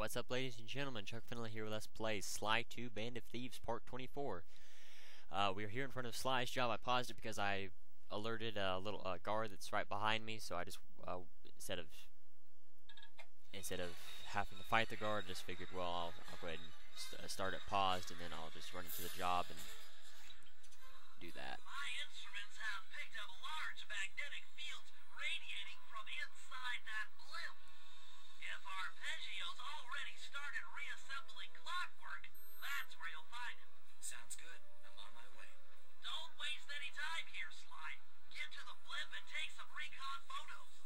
What's up, ladies and gentlemen? chuckfinleLP here with Let's Play Sly 2 Band of Thieves Part 24. We are here in front of Sly's job. I paused it because I alerted a little guard that's right behind me, so I just, instead of having to fight the guard, I just figured, well, I'll go ahead and start it paused, and then I'll just run into the job and do that. My instruments have picked up large magnetic fields radiating from inside that blimp. If Arpeggio's already started reassembling clockwork, that's where you'll find him. Sounds good. I'm on my way. Don't waste any time here, Sly. Get to the blimp and take some recon photos.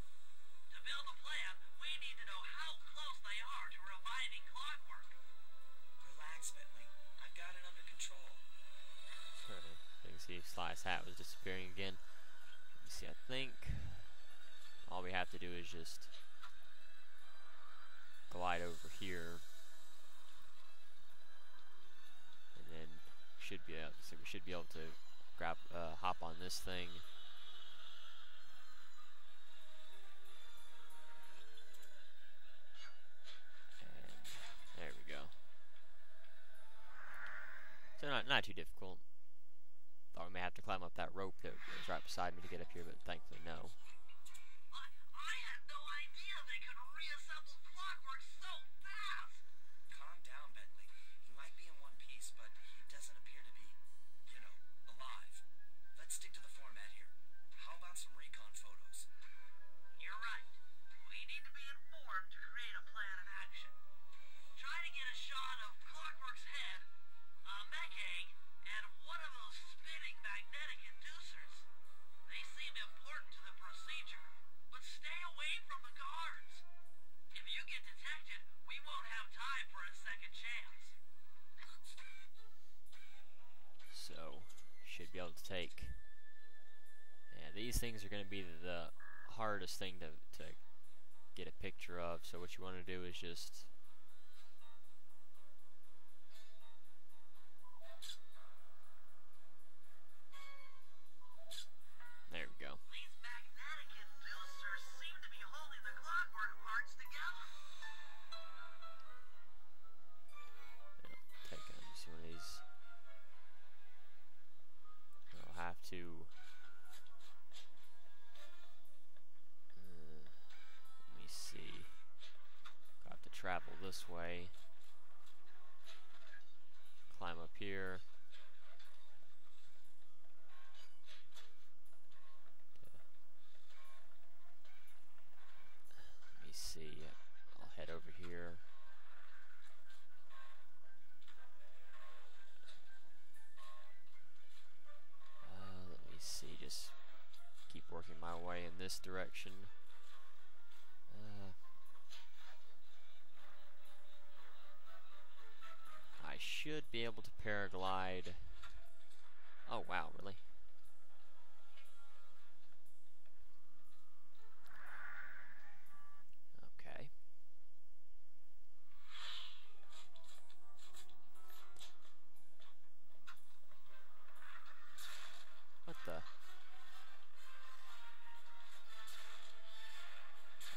To build a plan, we need to know how close they are to reviving clockwork. Relax, Bentley. I've got it under control. You can see Sly's hat was disappearing again. Let me see, I think all we have to do is just glide over here, and then we should be able to grab hop on this thing. And there we go. So not too difficult. Thought we may have to climb up that rope that was right beside me to get up here, but thankfully no. I had no idea they could reassemble clockwork so fast. Calm down, Bentley. He might be in one piece, but he doesn't appear to be, alive. Let's stick to the format here. How about some recon photos? You're right. We need to be informed to create a plan of action. Try to get a shot of Clockwork's head, a mech egg, and one of those spinning magnetic inducers. They seem important to the procedure, but stay away from the guards. If you get detected, we won't have time for a second chance. So, should be able to take. Yeah, these things are going to be the hardest thing to get a picture of. So what you want to do is just there we go. These magnetic inducers seem to be holding the clockwork parts together. Take some of these. I'll have to. Let me see. I'll have to travel this way. Climb up here. Let me see. I'll head over here. Let me see. Just keep working my way in this direction. I should be able to paraglide. Oh wow, really? Okay. What the?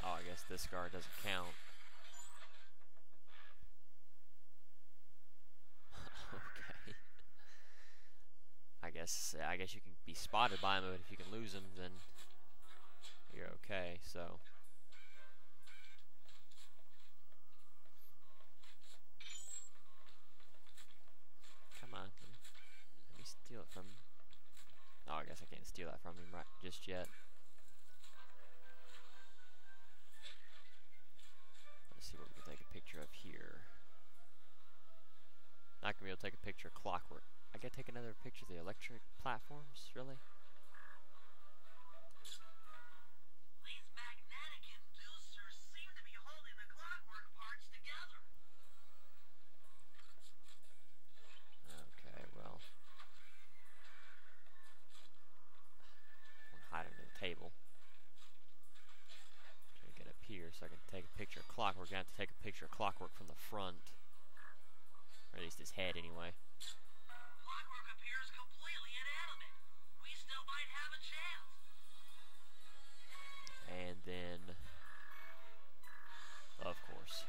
Oh, I guess this guard doesn't count. Okay. I guess you can be spotted by him, but if you can lose him, then you're okay. So. Come on. Let me steal it from him. Oh, I guess I can't steal that from him right just yet. Let's see what we can take a picture of here. Not gonna be able to take a picture of clockwork. I gotta take another picture of the electric platforms? Really? These magnetic inducers seem to be holding the clockwork parts together. Okay, well. I'm hide under the table. Trying to get up here so I can take a picture of clockwork. I have to take a picture of clockwork from the front. Or at least his head, anyway. Clockwork appears completely inanimate. We still might have a chance. And then, of course,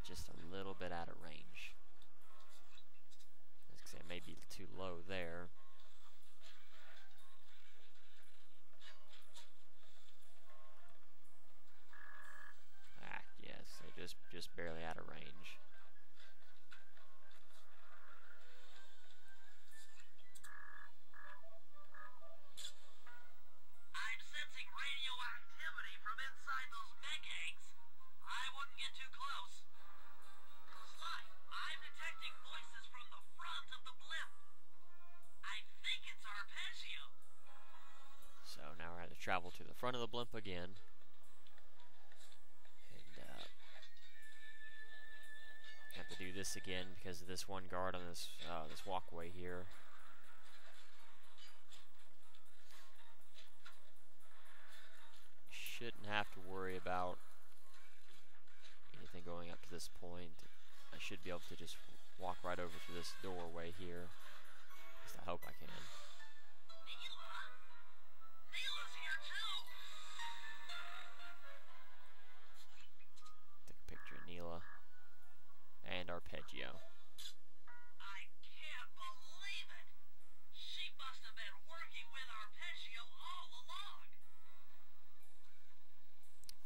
Just a little bit out of range. I was gonna say maybe too low there. Yes, so just barely out of range. I'm sensing radioactivity from inside those mech eggs. I wouldn't get too close. Sly, I'm detecting voices from the front of the blimp. I think it's Arpeggio. So now we're going to travel to the front of the blimp again. And have to do this again because of this one guard on this this walkway here. Shouldn't have to worry about anything going up to this point. I should be able to just walk right over to this doorway here. At least I hope I can. Neela's here too. Take a picture of Neela and Arpeggio. I can't believe it. She must have been working with Arpeggio all along.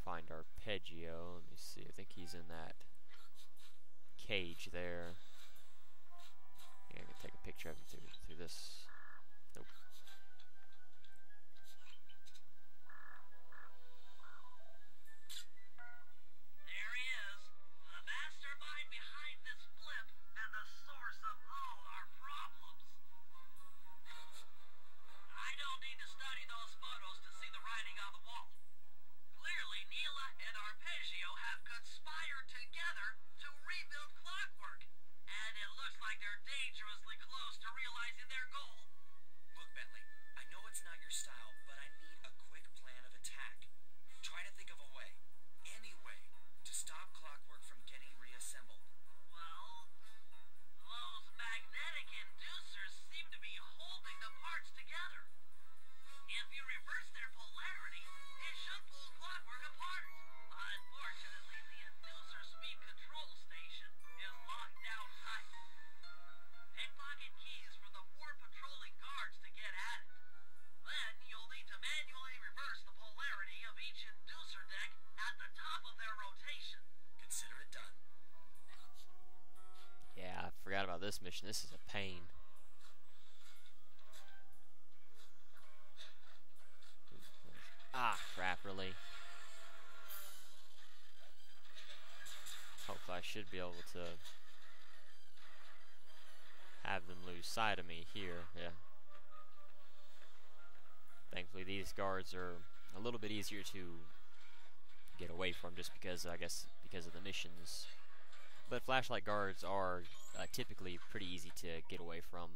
Find Arpeggio. Let me see. I think he's in that cage there. Yeah, I can take a picture of him through this. Nope. There he is, the mastermind behind this blip and the source of all our problems. I don't need to study those photos to see the writing on the wall. Clearly, Neela and Arpeggio have conspired together to rebuild Clockwork, and it looks like they're dangerously close to realizing their goal. Look, Bentley, I know it's not your style, but I need a quick plan of attack. Try to think of a way, any way, to stop Clockwork from getting reassembled. Well, those magnetic inducers seem to be holding the parts together. If you reverse their polarity, it should pull Clockwork apart. Unfortunately, the inducer speed control station is locked down tight. Pickpocket keys for the 4 patrolling guards to get at it. Then you'll need to manually reverse the polarity of each inducer deck at the top of their rotation. Consider it done. Yeah, I forgot about this mission. This is a pain. Ah, crap, really. Hopefully I should be able to have them lose sight of me here. Yeah. Thankfully these guards are a little bit easier to get away from just because, I guess, because of the missions. But flashlight guards are typically pretty easy to get away from.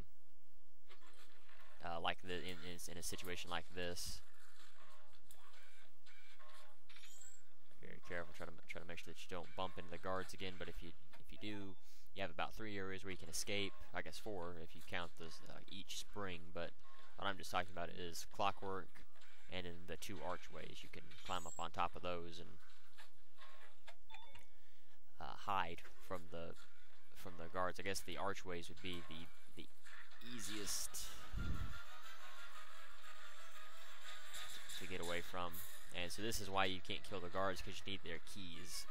Like in a situation like this. Very careful. Try to make sure that you don't bump into the guards again. But if you do, you have about 3 areas where you can escape. I guess 4 if you count this each spring. But what I'm just talking about is Clockwork, and in the 2 archways, you can climb up on top of those and hide from the guards. I guess the archways would be the easiest to get away from. And so this is why you can't kill the guards, because you need their keys.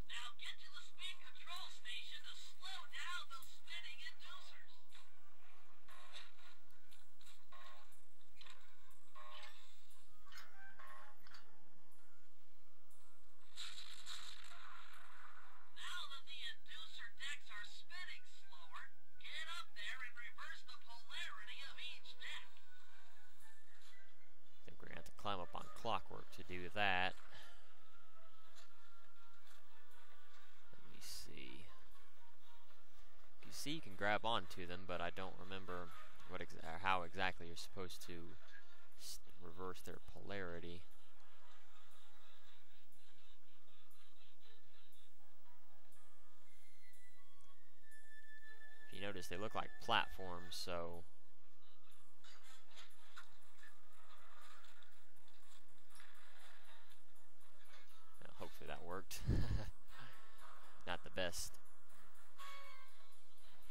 Now get to the speed control station to slow down those spinning inducers. Now that the inducer decks are spinning slower, get up there and reverse the polarity of each deck. I think we're going to have to climb up on Clockwork to do that. Let me see. You see, you can grab onto them, but I don't remember how exactly you're supposed to reverse their polarity. If you notice they look like platforms, so hopefully that worked. Not the best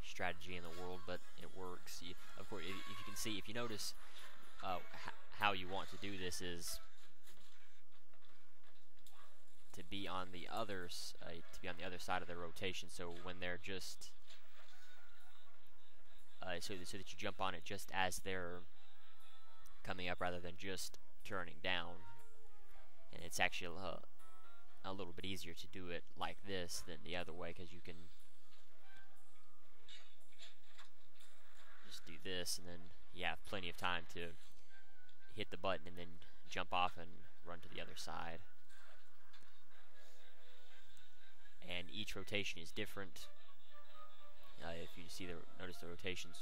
strategy in the world, but it works. Of course, if you can see, if you notice, how you want to do this is to be on the other side of the rotation. So when they're just so that you jump on it just as they're coming up, rather than just turning down. And it's actually a little bit easier to do it like this than the other way, because you can just do this, and then you have plenty of time to hit the button and then jump off and run to the other side. And each rotation is different. If you notice the rotations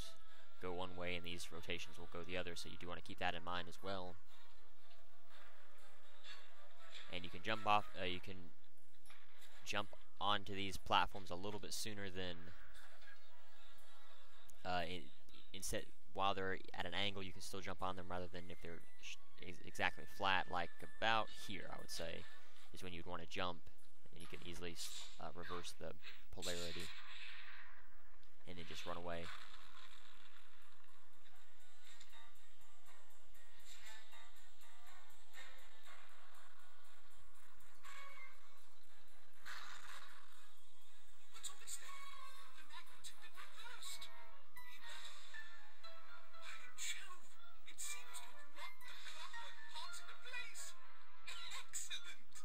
go one way and these rotations will go the other, so you do want to keep that in mind as well. And you can jump off. You can jump onto these platforms a little bit sooner than instead. While they're at an angle, you can still jump on them, rather than if they're exactly flat, like about here, I would say, is when you'd want to jump, and you can easily reverse the polarity and then just run away. What's all this then? The magnet's been reversed. By Jove, it seems to have locked the clockwork parts into place. Excellent.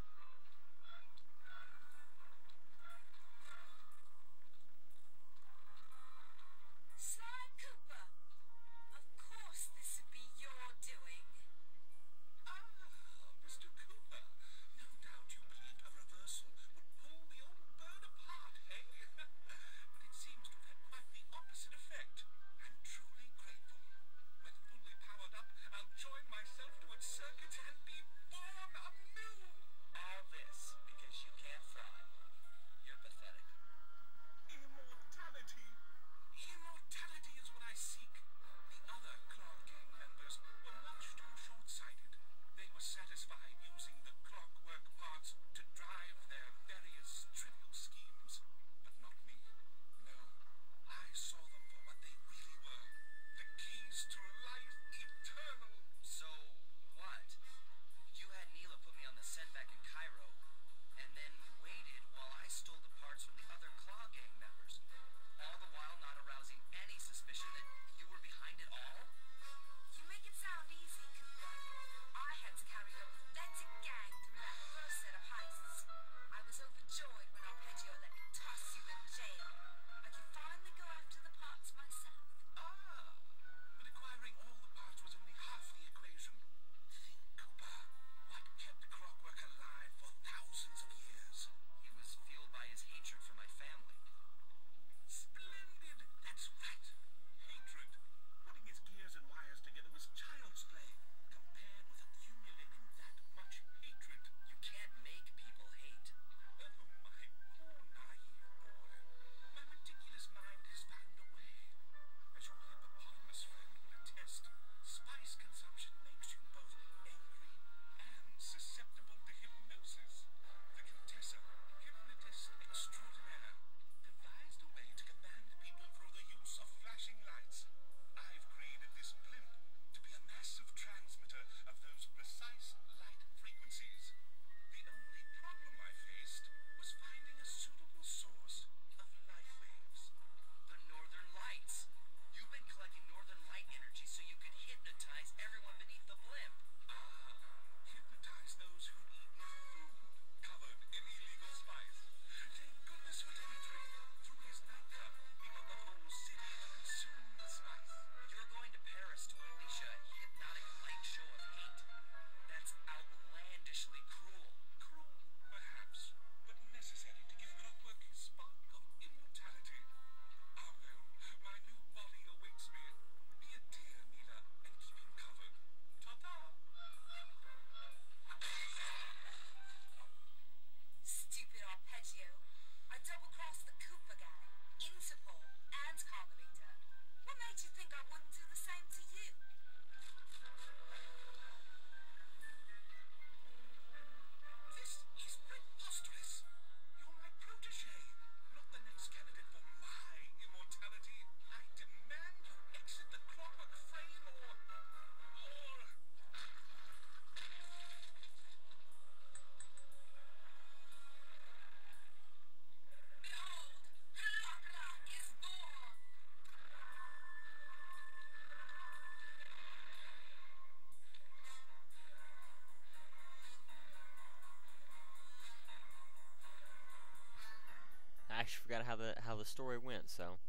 actually forgot how the story went. So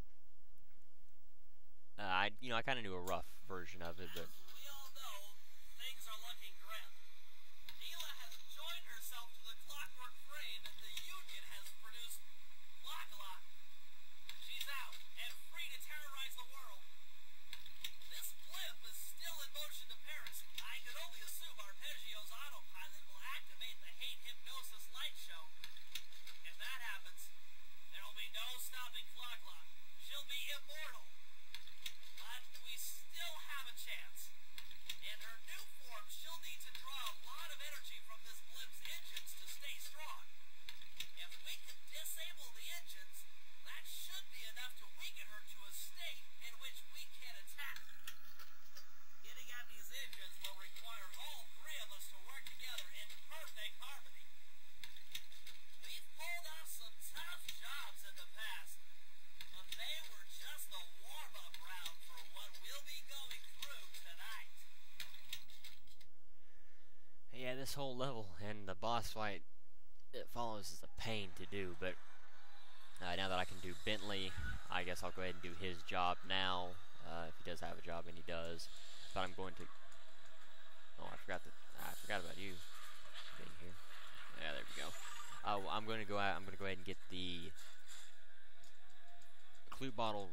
I kind of knew a rough version of it, but As we all know, things are looking grim. Neela has joined herself to the Clockwork Frame, and the Union has produced Lock. She's out and free to terrorize the world. This blimp is still in motion to Paris. I can only assume Arpeggio's autopilot will activate the hate hypnosis light show. If that happens, there will be no stopping Clock. She'll be immortal. But we still have a chance. In her new form, she'll need to draw a lot of energy from this blimp's engines to stay strong. If we can disable the engines, that should be enough to weaken her to a state in which we can attack. Getting at these engines will require all three of us to work together in perfect harmony. We've pulled off some tough jobs in the past, but they were just the warm-up round for what we'll be going through tonight. yeah, this whole level and the boss fight it follows is a pain to do. But now that I can do Bentley, I guess I'll go ahead and do his job now. If he does have a job, and he does. But I'm going to. Oh, I forgot about you being here. Yeah, there we go. I'm going to go ahead and get the clue bottle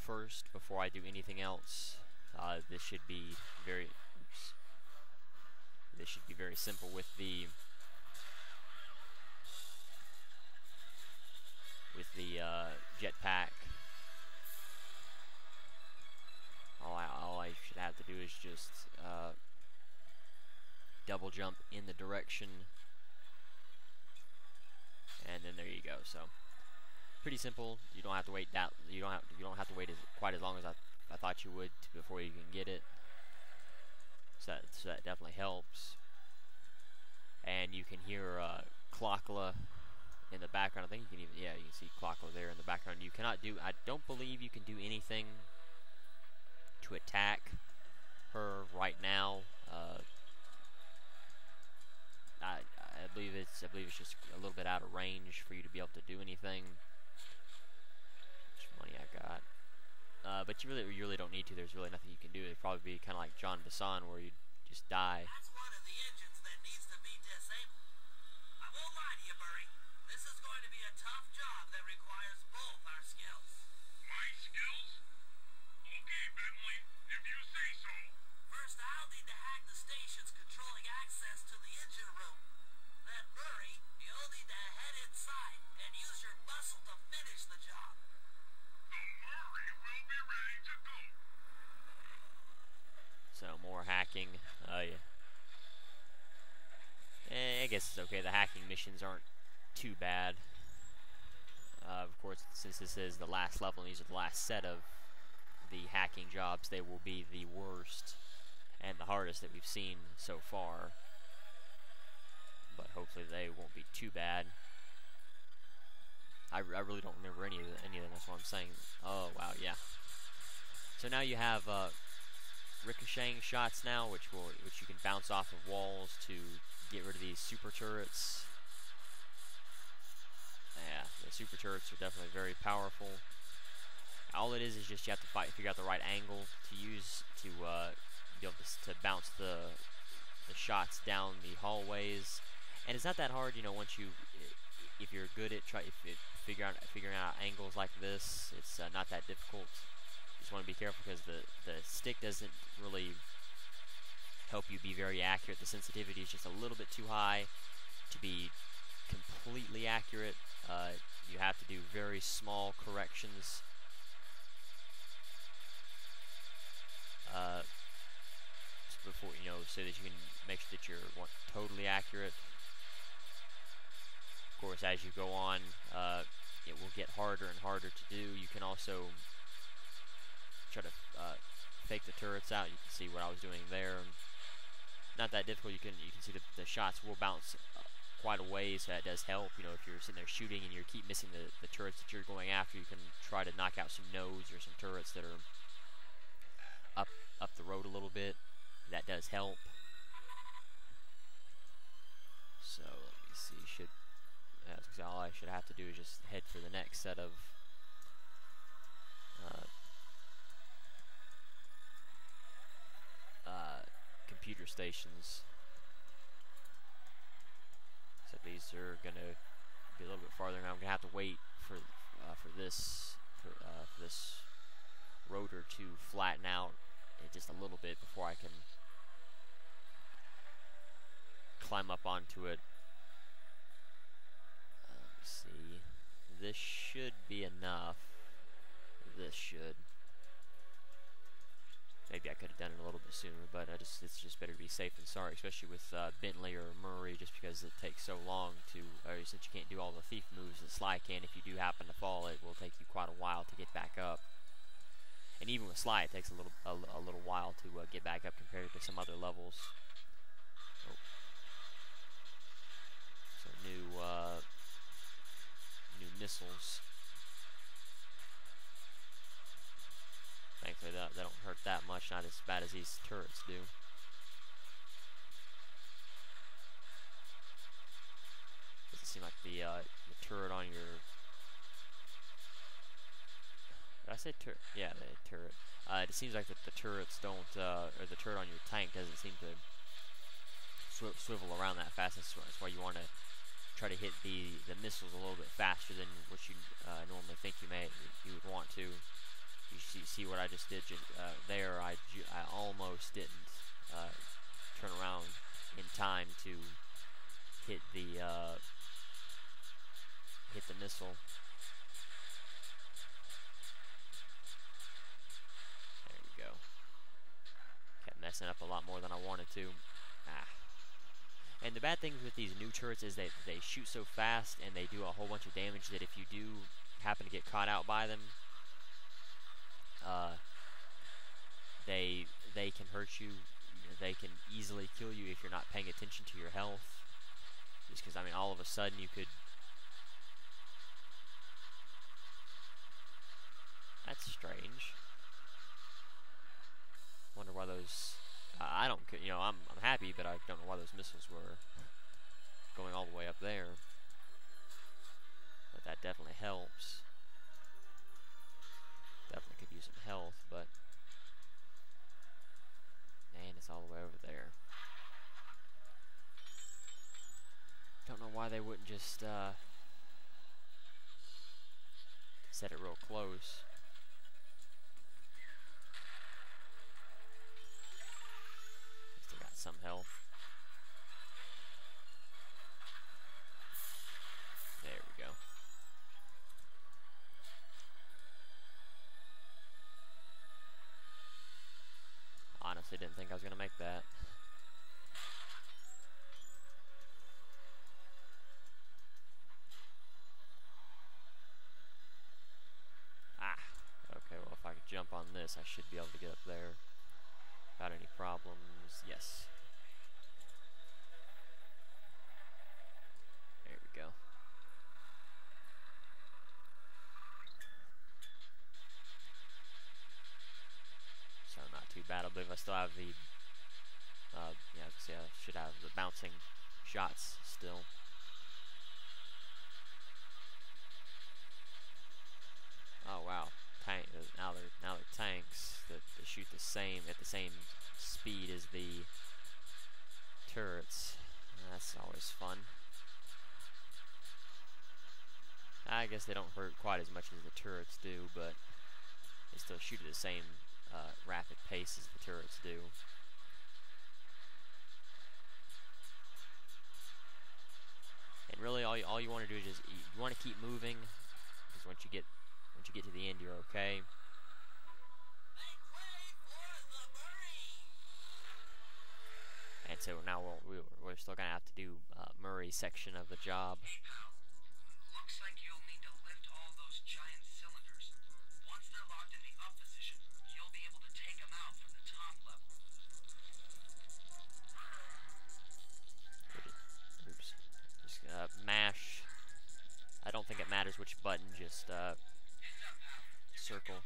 first before I do anything else. This should be very. Oops. This should be very simple with the jetpack. All I should have to do is just double jump in the direction, and then there you go. So pretty simple. You don't have to wait that. You don't have to wait quite as long as I thought you would before you can get it. So that definitely helps. And you can hear Clockla in the background. I think you can even, yeah, you can see Clockla there in the background. You cannot do, I don't believe you can do anything to attack her right now. I believe it's just a little bit out of range for you to be able to do anything. How much money I got? But you really don't need to. There's really nothing you can do. It'd probably be kind of like John Bassan, where you just die. That's one of the engines that needs to be disabled. I won't lie to you, Murray. This is going to be a tough job that requires both our skills. My skills? Okay, Bentley, if you say so. First, I'll need to hack the stations controlling access to the engine room. Then, Murray, you'll need to head inside and use your muscle to finish the job. The Murray will be ready to go. So more hacking. Oh yeah. I guess it's okay. The hacking missions aren't too bad. Of course, since this is the last level and these are the last set of the hacking jobs, they will be the worst and the hardest that we've seen so far. But hopefully they won't be too bad. I really don't remember any of them. That's what I'm saying. Oh wow, yeah. So now you have ricocheting shots now, which you can bounce off of walls to get rid of these super turrets. Yeah, the super turrets are definitely very powerful. All it is just you have to figure out the right angle to use to be able to bounce the shots down the hallways. And it's not that hard, once if you're good at figuring out angles like this, it's not that difficult. You just want to be careful because the stick doesn't really help you be very accurate. The sensitivity is just a little bit too high to be completely accurate. You have to do very small corrections. Before so that you can make sure that you're totally accurate. Of course, as you go on, it will get harder and harder to do. You can also try to fake the turrets out. You can see what I was doing there. Not that difficult. You can see the shots will bounce quite a ways, so that does help. If you're sitting there shooting and you keep missing the turrets that you're going after, you can try to knock out some nodes or some turrets that are up the road a little bit. That does help. So let me see. Because all I should have to do is just head for the next set of computer stations. So these are gonna be a little bit farther now. I'm gonna have to wait for this rotor to flatten out just a little bit before I can climb up onto it. Let me see. This should be enough. This should. Maybe I could have done it a little bit sooner, but it's just better to be safe than sorry, especially with Bentley or Murray, just because it takes so long to, since you can't do all the thief moves that Sly can, if you do happen to fall, it will take you quite a while to get back up. And even with Sly, it takes a little while to get back up compared to some other levels. Oh. So new missiles. Thankfully, they don't hurt that much, not as bad as these turrets do. Doesn't seem like the turret on your... Did I say turret? Yeah, the turret. It seems like the turrets don't, or the turret on your tank doesn't seem to swivel around that fast. That's why you want to try to hit the missiles a little bit faster than what you normally think you would want to. You see what I just did there. I almost didn't turn around in time to hit the missile. There we go. Kept messing up a lot more than I wanted to. And the bad thing with these new turrets is that they shoot so fast and they do a whole bunch of damage that if you do happen to get caught out by them, they can hurt you. They can easily kill you if you're not paying attention to your health. Just because, I mean, all of a sudden you could... That's strange. Wonder why those... I don't, you know, I'm happy, but I don't know why those missiles were going all the way up there. But that definitely helps. Definitely could use some health, but man, it's all the way over there. Don't know why they wouldn't just set it real close. Still got some health. There we go. Honestly, didn't think I was going to make that. Okay, well, if I could jump on this, I should be able to get up there without any problems. Yes. There we go. So not too bad. I believe I still have the, yeah, I should have the bouncing shots still. Oh wow, now they're tanks that shoot the same at the same speed as the turrets. That's always fun. I guess they don't hurt quite as much as the turrets do, but they still shoot at the same rapid pace as the turrets do. And really, all you want to do is just you want to keep moving, because once you get to the end, you're okay. And so now we're still gonna have to do Murray's section of the job. Hey pal, looks like you'll need to lift all those giant cylinders. Once they're locked in the up position, you'll be able to take them out from the top level. Oops. Just mash. I don't think it matters which button, just circle.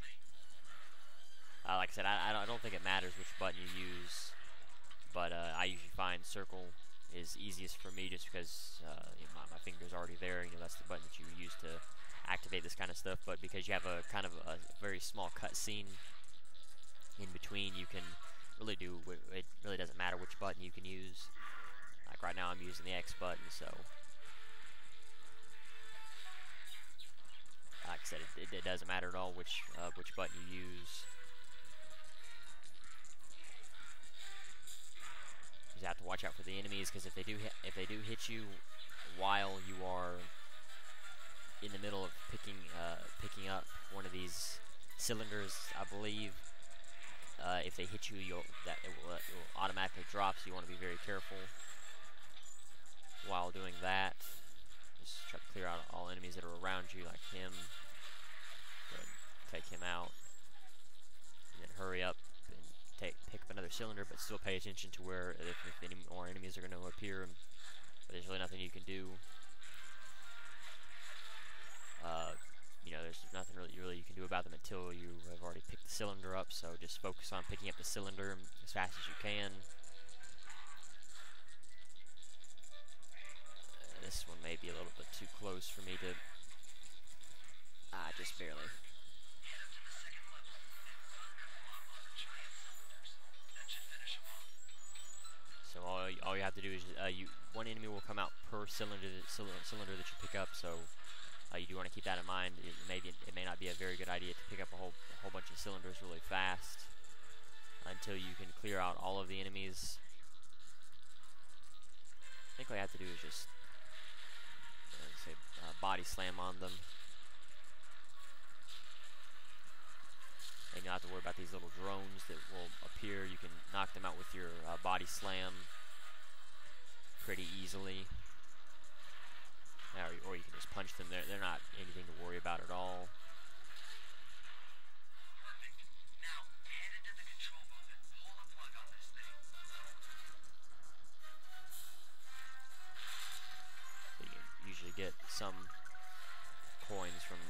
Like I said, I don't think it matters which button you use, but I usually find circle is easiest for me, just because you know, my finger's already there. You know, that's the button that you use to activate this kind of stuff. But because you have a kind of a very small cutscene in between, you can really do. It really doesn't matter which button you can use. Like right now, I'm using the X button, so like I said, it doesn't matter at all which button you use. You just have to watch out for the enemies, because if they do hit you while you are in the middle of picking up one of these cylinders, I believe, if they hit you, it will automatically drop. So you want to be very careful while doing that. Just try to clear out all enemies that are around you, like him. Go ahead and take him out, and then hurry up and pick up another cylinder, but still pay attention to where if any more enemies are going to appear. But there's really nothing you can do. You know, there's nothing really you can do about them until you have already picked the cylinder up. So just focus on picking up the cylinder as fast as you can. This one may be a little bit too close for me to... just barely. Head up to the second level and thunderclap on the giant cylinders. That should finish them off. So all you have to do is one enemy will come out per cylinder that you pick up. So you do want to keep that in mind. It may not be a very good idea to pick up a whole bunch of cylinders really fast until you can clear out all of the enemies. I think all you have to do is just body slam on them, and you don't have to worry about these little drones that will appear. You can knock them out with your body slam pretty easily. Or you can just punch them. They're not anything to worry about at all. Perfect. Now, head into the control booth and pull the plug on this thing. So you usually get some coins from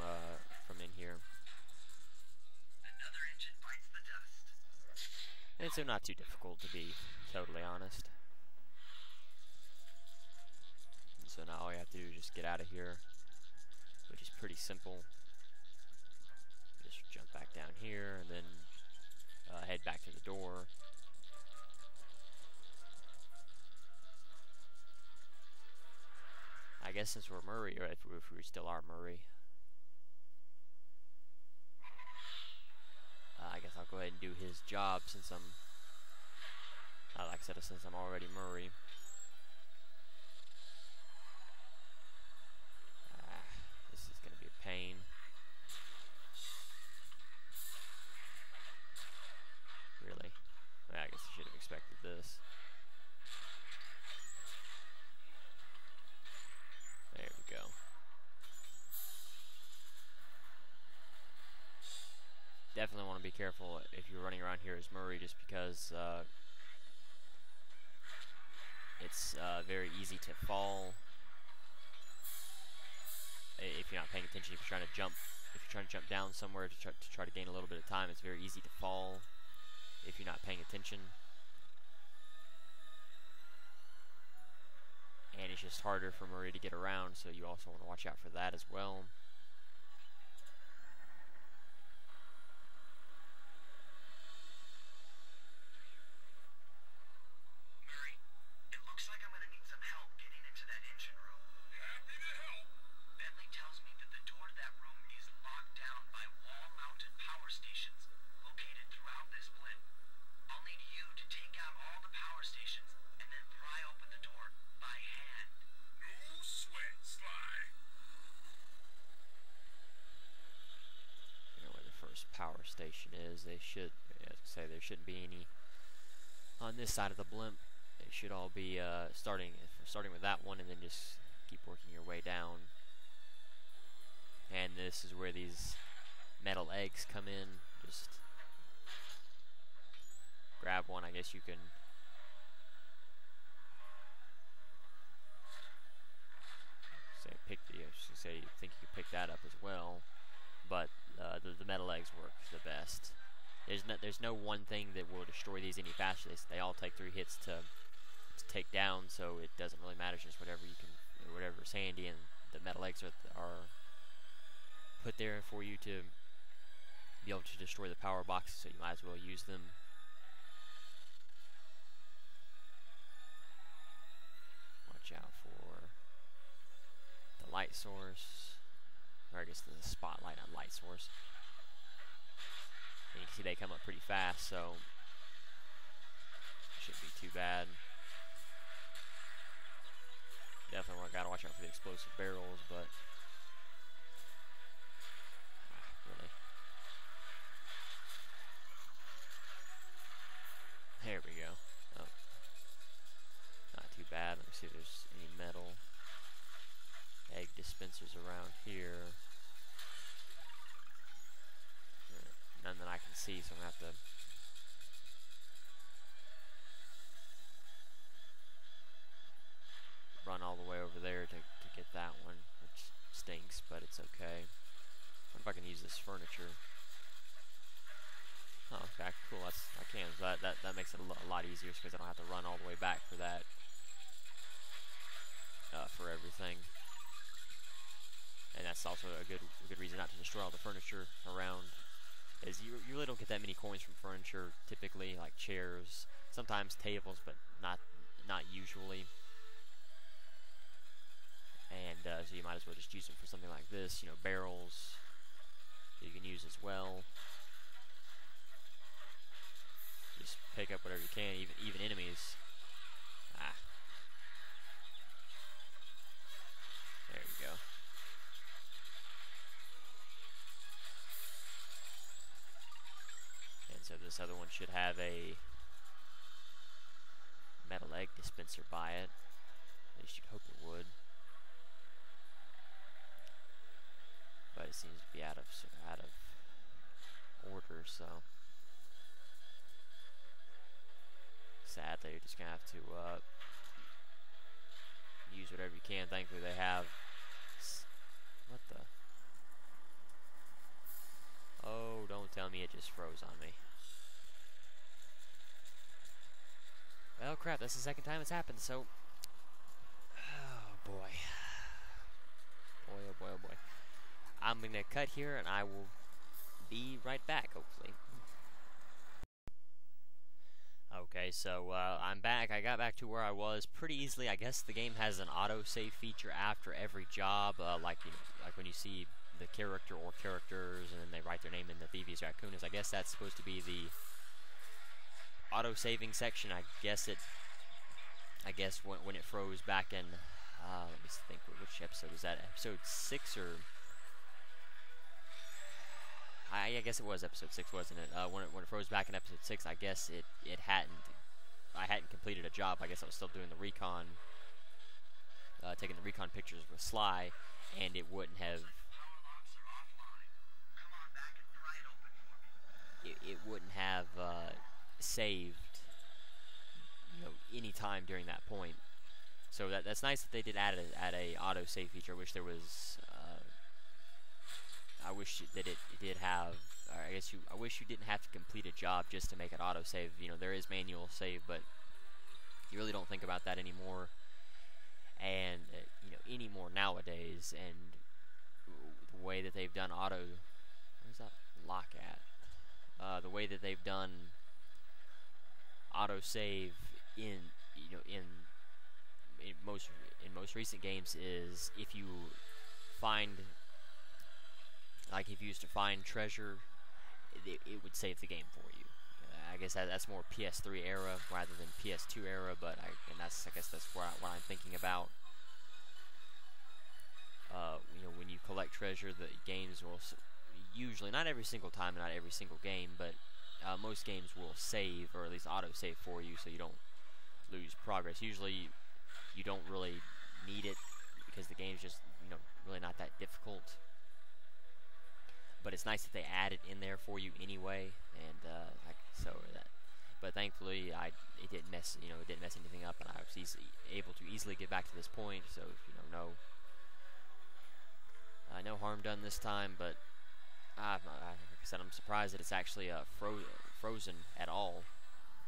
in here. Another engine bites the dust. It's not too difficult, to be totally honest. So now all you have to do is just get out of here, which is pretty simple. Just jump back down here and then head back to the door. I guess since we're Murray, or if we still are Murray, I guess I'll go ahead and do his job since I'm, like I said, since I'm already Murray. This is going to be a pain. Really? I guess I should have expected this. There we go. Definitely want to be careful if you're running around here as Murray, just because it's very easy to fall if you're not paying attention. If you're trying to jump down somewhere to try to gain a little bit of time, it's very easy to fall if you're not paying attention. And it's just harder for Murray to get around, so you also want to watch out for that as well. Murray, it looks like I'm gonna need some help getting into that engine room. Happy to help. Bentley tells me that the door to that room is locked down by wall-mounted power stations located throughout this blimp. I'll need you to take out all the power stations and then pry open the door by hand. No sweat, Sly. You know where the first power station is. They should, as I say, there shouldn't be any on this side of the blimp. They should all be starting with that one, and then just keep working your way down. And this is where these metal eggs come in. Just grab one. I guess you can. You think you could pick that up as well, but the metal eggs work the best. There's no one thing that will destroy these any faster. They all take 3 hits to take down, so it doesn't really matter. Just whatever you can, whatever's handy, and the metal eggs are put there for you to be able to destroy the power boxes, so you might as well use them. Watch out for the light source, or I guess the spotlight on light source. And you can see they come up pretty fast, so shouldn't be too bad. Definitely gotta watch out for the explosive barrels, but really. There we go. Oh. Not too bad. Let me see if there's any metal egg dispensers around here. None that I can see, so I'm gonna have to run all the way over there to get that one, which stinks, but it's okay. What if I can use this furniture? Oh, okay, cool. I can. So that makes it a lot easier because I don't have to run all the way back for that, for everything. And that's also a good reason not to destroy all the furniture around. Is you really don't get that many coins from furniture typically, like chairs, sometimes tables, but not usually. And so you might as well just use them for something like this, barrels you can use as well. Just pick up whatever you can, even enemies. There you go. And so this other one should have a metal egg dispenser by it. At least you'd hope it would. But it seems to be out of order, so sadly you're just gonna have to use whatever you can. Thankfully they have what the. Oh, don't tell me it just froze on me. Well, crap, that's the second time it's happened, so oh boy. Boy, oh boy, oh boy. I'm going to cut here, and I will be right back, hopefully. Okay, so I'm back. I got back to where I was pretty easily. I guess the game has an autosave feature after every job, like when you see the character or characters, and then they write their name in the Thieves Raccoonus. I guess that's supposed to be the auto-saving section. I guess when it froze back in, let me think, which episode was that? Episode 6 or... I guess it was episode 6, wasn't it? When it froze back in episode 6, I guess I hadn't completed a job. I guess I was still doing the recon, taking the recon pictures with Sly, and it wouldn't have. It wouldn't have saved, any time during that point. So that's nice that they did add a auto save feature. I wish there was. I wish that it did have. I wish you didn't have to complete a job just to make it autosave. There is manual save, but you really don't think about that anymore. And anymore nowadays. And the way that they've done where's that lock at? The way that they've done autosave in most recent games is if you find. Like if you used to find treasure, it would save the game for you. I guess that's more PS3 era rather than PS2 era, but I guess that's what I'm thinking about. When you collect treasure, the games will usually, not every single time, not every single game, but most games will save, or at least auto-save for you, so you don't lose progress. Usually, you don't really need it because the game's just really not that difficult. But it's nice that they add it in there for you anyway, and but thankfully it didn't mess anything up, and I was able to easily get back to this point. So no harm done this time. But like I said, I'm surprised that it's actually frozen at all,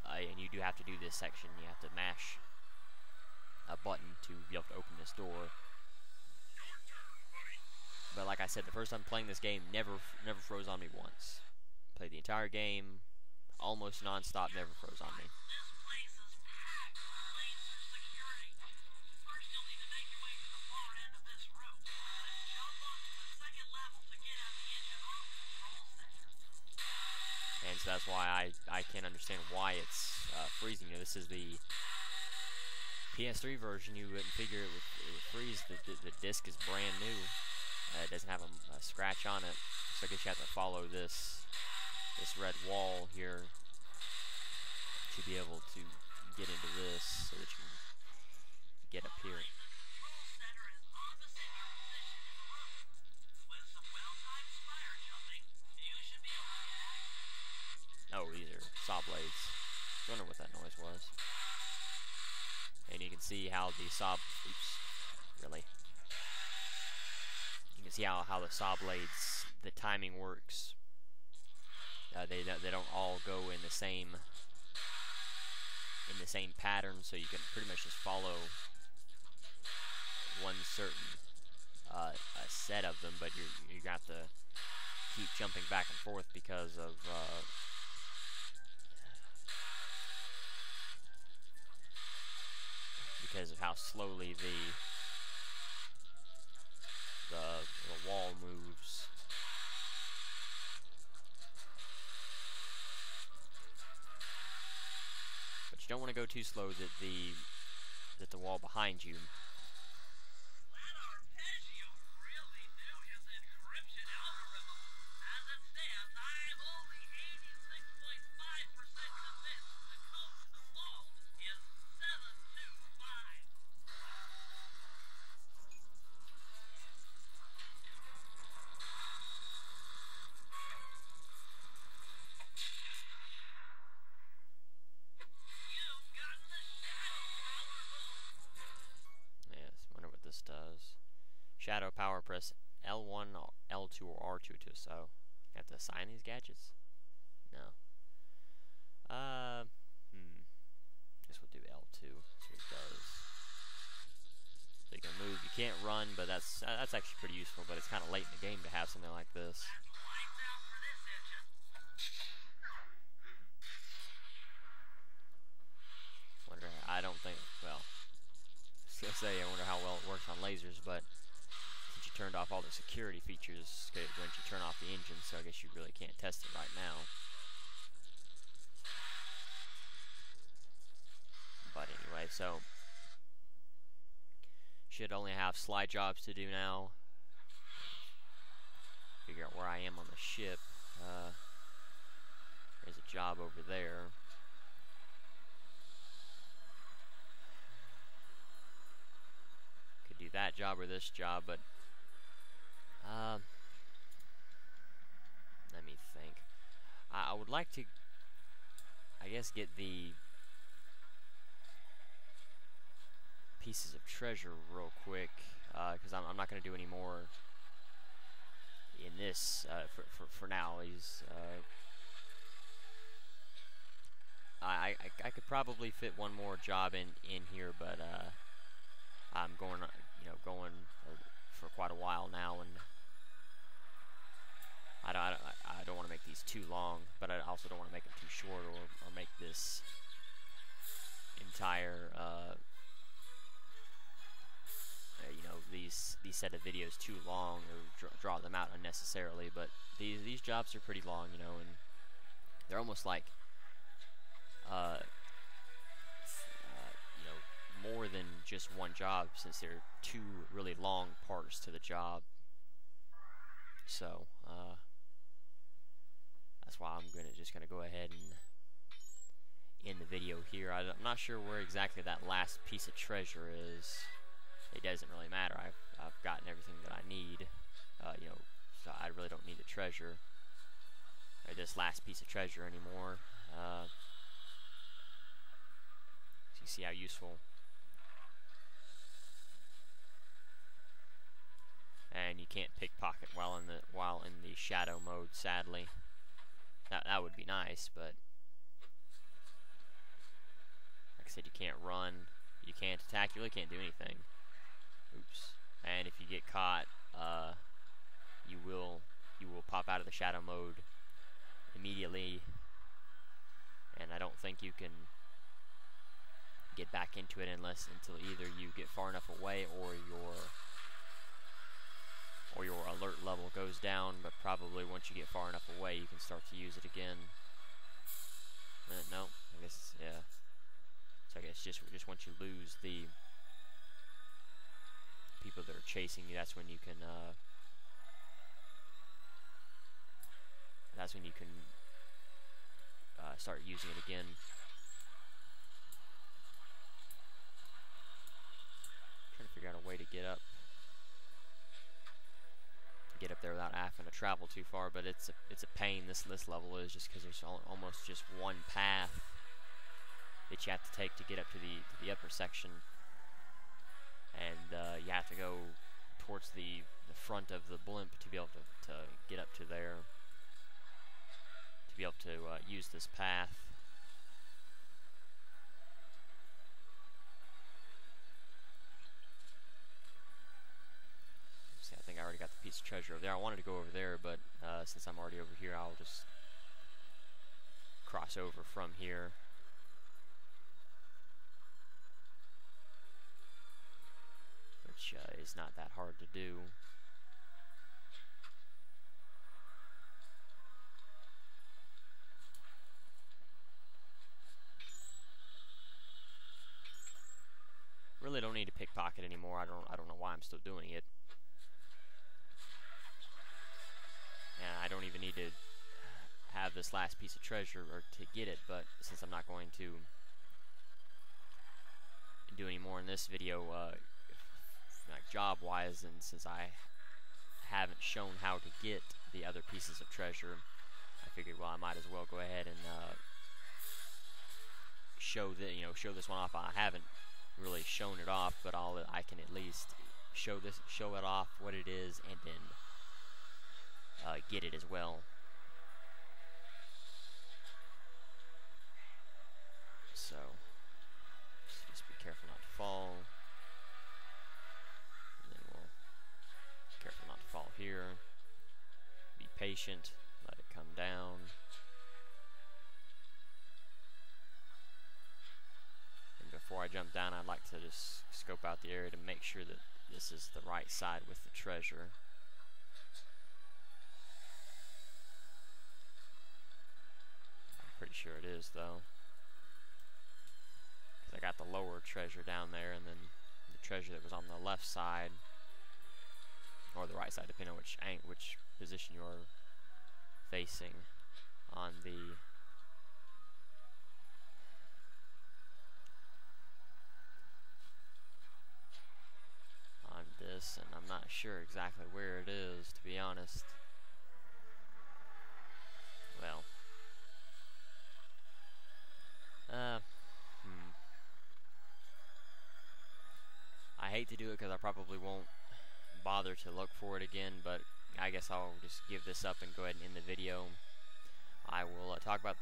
and you do have to do this section. You have to mash a button to be able to open this door. Your turn, buddy. But like I said, the first time playing this game, never froze on me once. Played the entire game, almost non-stop, never froze on me. This place is packed with laser security. First, you'll need to make your way to the far end of this room. Then jump up to the second level to get at the engine room control center. And so that's why I can't understand why it's freezing. You know, this is the PS3 version. You wouldn't figure it would freeze. The disc is brand new. It doesn't have a scratch on it, so I guess you have to follow this red wall here to be able to get into this, so that you can get up here. The control center is opposite your position in the room. With some well-timed spire jumping, you should be able to get access. Oh, these are saw blades. I wonder what that noise was. And you can see how the saw... Oops. Really? You can see how the saw blades, the timing works. They don't all go in the same pattern, so you can pretty much just follow one certain a set of them, but you got to keep jumping back and forth because of how slowly the wall moves. But you don't want to go too slow that the wall behind you. That arpeggio really knew his encryption algorithm. As it stands, I'm only 86.5% convinced the code to the vault is 725. You've gotten the shadow power hole. Yes, wonder what this does. Shadow power, press L1, L2, or R2 to so. You have to assign these gadgets? No. Guess we'll do L2. See what it does. So you can move. You can't run, but that's actually pretty useful. But it's kind of late in the game to have something like this. That's lights out for this engine. Wonder. I don't think. Well, I was gonna say I wonder how well it works on lasers, but since you turned off all the security features, once you turn off the engine, so I guess you really can't test it right now. But anyway, so should only have slide jobs to do now. Figure out where I am on the ship. There's a job over there. Could do that job or this job, but let me think. I would like to, I guess, get the pieces of treasure real quick, because I'm not going to do any more in this for now. I could probably fit one more job in here, but I'm going for quite a while now, and I don't want to make these too long, but I also don't want to make them too short, or make this entire these set of videos too long, or draw them out unnecessarily. But these jobs are pretty long, and they're almost like more than just one job, since there are two really long parts to the job. So that's why I'm just gonna go ahead and end the video here. I'm not sure where exactly that last piece of treasure is. It doesn't really matter. I've gotten everything that I need, so I really don't need the treasure, or this last piece of treasure anymore. So you see how useful. And you can't pickpocket while in the shadow mode, sadly. That would be nice, but like I said, you can't run. You you can't attack, you really can't do anything. Oops. And if you get caught, you will pop out of the shadow mode immediately, and I don't think you can get back into it until either you get far enough away or your alert level goes down. But probably once you get far enough away, you can start to use it again. No, I guess, yeah. So I guess just once you lose the people that are chasing you, that's when you can start using it again. Trying to figure out a way to get up there without having to travel too far, but it's a pain. This level is, just because there's almost just one path that you have to take to get up to the upper section, and you have to go towards the front of the blimp to be able to get up to there, to be able to use this path. See, I think I already got the piece of treasure over there. I wanted to go over there, but since I'm already over here, I'll just cross over from here. Which is not that hard to do. Really don't need to pickpocket anymore. I don't know why I'm still doing it. And I don't even need to have this last piece of treasure or to get it, but since I'm not going to do any more in this video, like job-wise, and since I haven't shown how to get the other pieces of treasure, I figured, well, I might as well go ahead and show this one off. I haven't really shown it off, but I can at least show it off what it is, and then get it as well. So just be careful not to fall. And then we'll be careful not to fall here. Be patient. Let it come down. And before I jump down, I'd like to just scope out the area to make sure that this is the right side with the treasure. Pretty sure it is, though, because I got the lower treasure down there, and then the treasure that was on the left side, or the right side, depending on which position you're facing on this, and I'm not sure exactly where it is, to be honest. Well. I hate to do it because I probably won't bother to look for it again, but I guess I'll just give this up and go ahead and end the video. I will talk about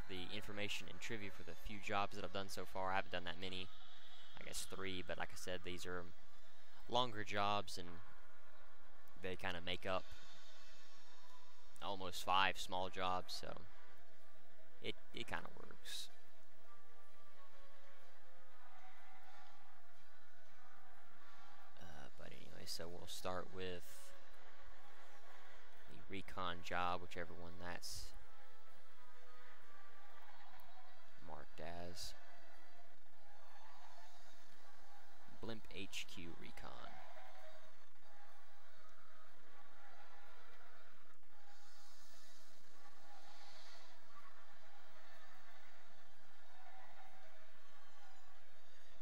the information and trivia for the few jobs that I've done so far. I haven't done that many. I guess 3, but like I said, these are longer jobs, and they kind of make up almost 5 small jobs, so it kind of works. But anyway, so we'll start with the recon job, whichever one that's marked as. Blimp HQ recon.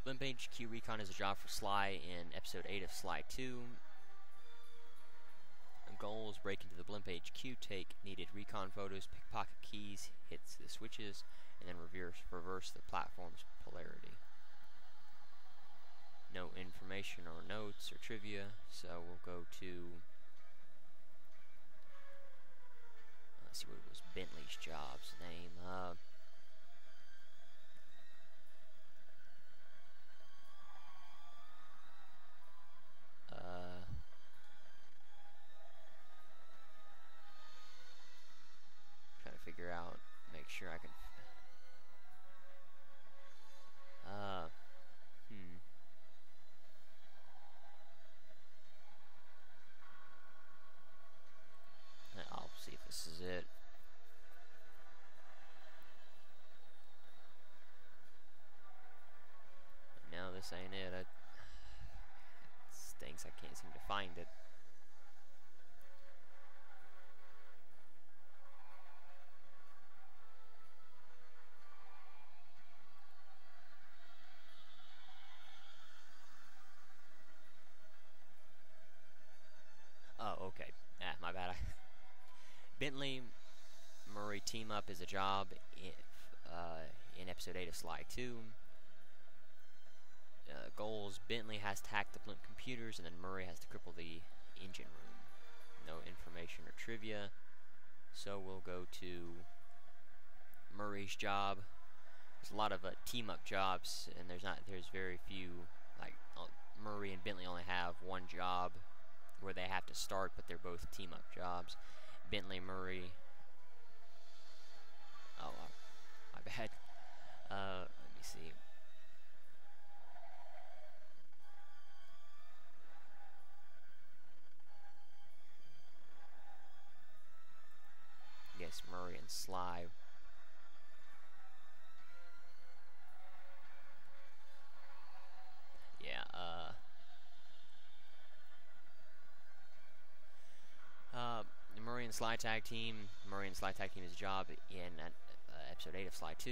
Blimp HQ Recon is a job for Sly in Episode 8 of Sly 2. Goals: break into the Blimp HQ, take needed recon photos, pickpocket keys, hit the switches, and then reverse the platform's polarity. No information or notes or trivia, so we'll go to... let's see what was Bentley's job's name. this ain't it. It stinks. I can't seem to find it. Oh, okay. My bad. Bentley Murray team up is a job in episode 8 of Sly 2. Goals: Bentley has to hack the blimp computers, and then Murray has to cripple the engine room. No information or trivia, so we'll go to Murray's job. There's a lot of team up jobs, and there's very few. Like Murray and Bentley only have one job where they have to start, but they're both team up jobs. Bentley, Murray. Oh, my bad. Let me see. I guess Murray and Sly. Yeah, Murray and Sly tag team. Murray and Sly tag team is a job in episode 8 of Sly 2.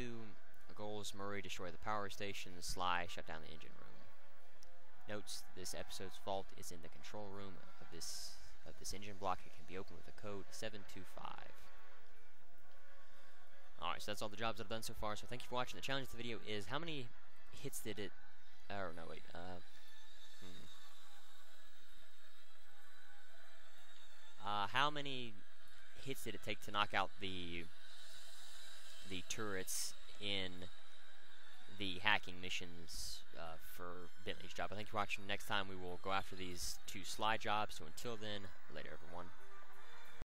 The goals: Murray destroy the power station, Sly shut down the engine room. Notes: this episode's vault is in the control room of this engine block. It can be opened with a code 725. Alright, so that's all the jobs I've done so far, so thank you for watching. The challenge of the video is, how many hits did it... Oh, no, wait, how many hits did it take to knock out the turrets in the hacking missions for Bentley's job? I thank you for watching. Next time we will go after these 2 Sly jobs, so until then, later everyone.